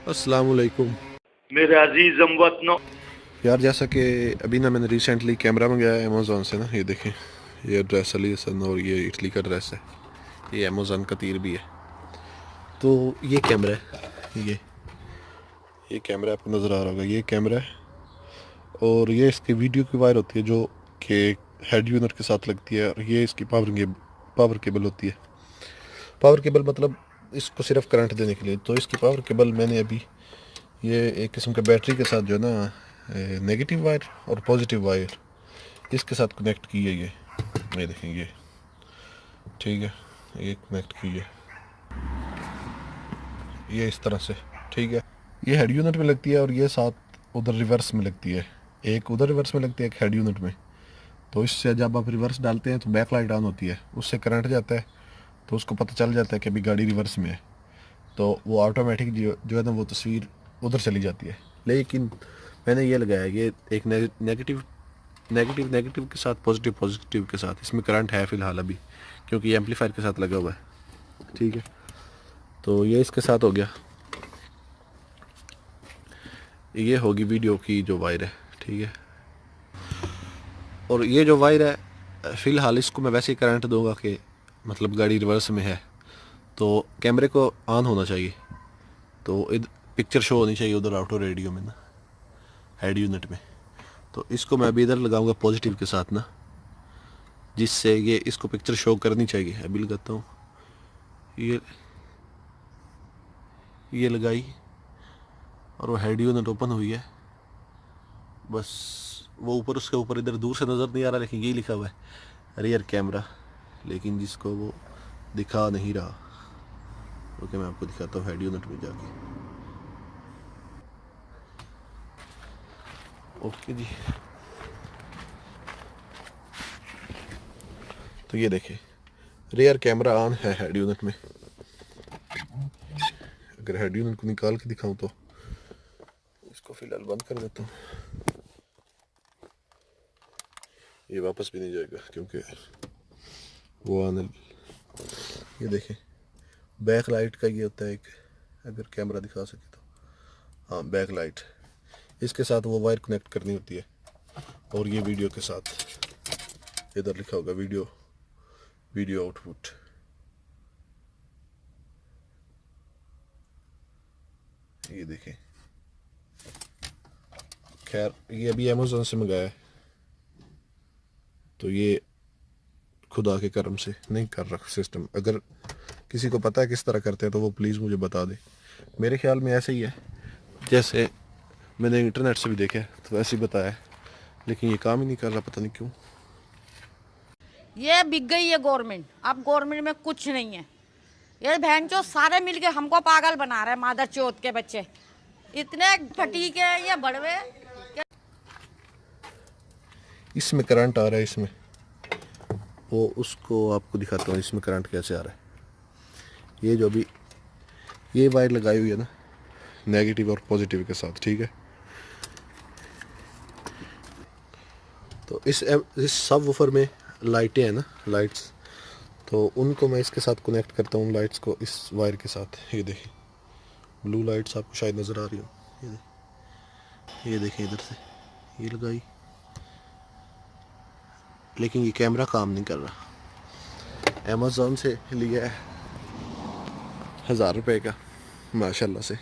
अस्सलाम वालेकुम मेरे अजीज हमवतनों। यार, जैसा कि अभी ना मैंने रिसेंटली कैमरा मंगाया अमेज़ोन से ना। ये देखें, ये ड्रेस अली हसन और ये इटली का ड्रेस है। ये अमेज़ोन का तीर भी है। तो ये कैमरा है, ये कैमरा आपको नज़र आ रहा होगा। ये कैमरा है और ये इसकी वीडियो की वायर होती है जो कि हेड यूनिट के साथ लगती है। और ये इसकी पावर केबल होती है। पावर केबल मतलब इसको सिर्फ करंट देने के लिए। तो इसकी पावर केबल मैंने अभी ये एक किस्म का बैटरी के साथ जो है ना, नेगेटिव वायर और पॉजिटिव वायर इसके साथ कनेक्ट की है। ये देखें, ये ठीक है, ये कनेक्ट की है ये इस तरह से। ठीक है, ये हेड यूनिट में लगती है और ये साथ उधर रिवर्स में लगती है। एक उधर रिवर्स में लगती है, एक हेड यूनिट में। तो इससे जब आप रिवर्स डालते हैं तो बैक लाइट ऑन होती है, उससे करंट जाता है तो उसको पता चल जाता है कि अभी गाड़ी रिवर्स में है। तो वो ऑटोमेटिक जो है ना वो तस्वीर उधर चली जाती है। लेकिन मैंने ये लगाया, ये एक नेगेटिव नेगेटिव नेगेटिव के साथ पॉजिटिव पॉजिटिव के साथ। इसमें करंट है फ़िलहाल अभी, क्योंकि ये एम्पलीफायर के साथ लगा हुआ है। ठीक है, तो ये इसके साथ हो गया। ये होगी वीडियो की जो वायर है। ठीक है, और ये जो वायर है फ़िलहाल इसको मैं वैसे ही करंट दूंगा कि मतलब गाड़ी रिवर्स में है तो कैमरे को ऑन होना चाहिए। तो पिक्चर शो होनी चाहिए उधर ऑटो रेडियो में ना, हेड यूनिट में। तो इसको मैं अभी इधर लगाऊंगा पॉजिटिव के साथ ना, जिससे ये इसको पिक्चर शो करनी चाहिए। अभी लगाता हूँ, ये लगाई और वो हेड यूनिट ओपन हुई है। बस वो ऊपर, उसके ऊपर इधर दूर से नज़र नहीं आ रहा, लेकिन यही लिखा हुआ है रियर कैमरा, लेकिन जिसको वो दिखा नहीं रहा। ओके, मैं आपको दिखाता हूँ हेड यूनिट में जाके। ओके जी, तो ये देखें रियर कैमरा ऑन है हेड यूनिट में। अगर हेड यूनिट को निकाल के दिखाऊं तो इसको फिलहाल बंद कर देता हूँ। ये वापस भी नहीं जाएगा क्योंकि वो आने। ये देखें बैक लाइट का ये होता है एक, अगर कैमरा दिखा सके तो। हाँ, बैक लाइट, इसके साथ वो वायर कनेक्ट करनी होती है। और ये वीडियो के साथ इधर लिखा होगा वीडियो आउटपुट। ये देखें, खैर ये अभी अमेज़ोन से मंगाया है तो ये खुदा के करम से नहीं कर रखा सिस्टम। अगर किसी को पता है किस तरह करते हैं तो वो प्लीज़ मुझे बता दे। मेरे ख्याल में ऐसे ही है, जैसे मैंने इंटरनेट से भी देखा है तो वैसे ही बताया है, लेकिन ये काम ही नहीं कर रहा, पता नहीं क्यों। ये बिक गई है गवर्नमेंट। अब गवर्नमेंट में कुछ नहीं है। ये बहन चो सारे मिलके हमको पागल बना रहे हैं, मादर चौथ के बच्चे इतने फटीके हैं ये बड़वे। इसमें करंट आ रहा है, इसमें वो उसको आपको दिखाता हूँ इसमें करंट कैसे आ रहा है। ये जो भी ये वायर लगाई हुई है ना नेगेटिव और पॉजिटिव के साथ। ठीक है, तो इस सब वूफर में लाइटें हैं ना, लाइट्स, तो उनको मैं इसके साथ कनेक्ट करता हूँ, लाइट्स को इस वायर के साथ। ये देखें ब्लू लाइट्स आपको शायद नज़र आ रही हो। ये देखें इधर से ये लगाई, लेकिन ये कैमरा काम नहीं कर रहा। अमेज़ोन से लिया है 1000 रुपये का, माशाल्लाह से।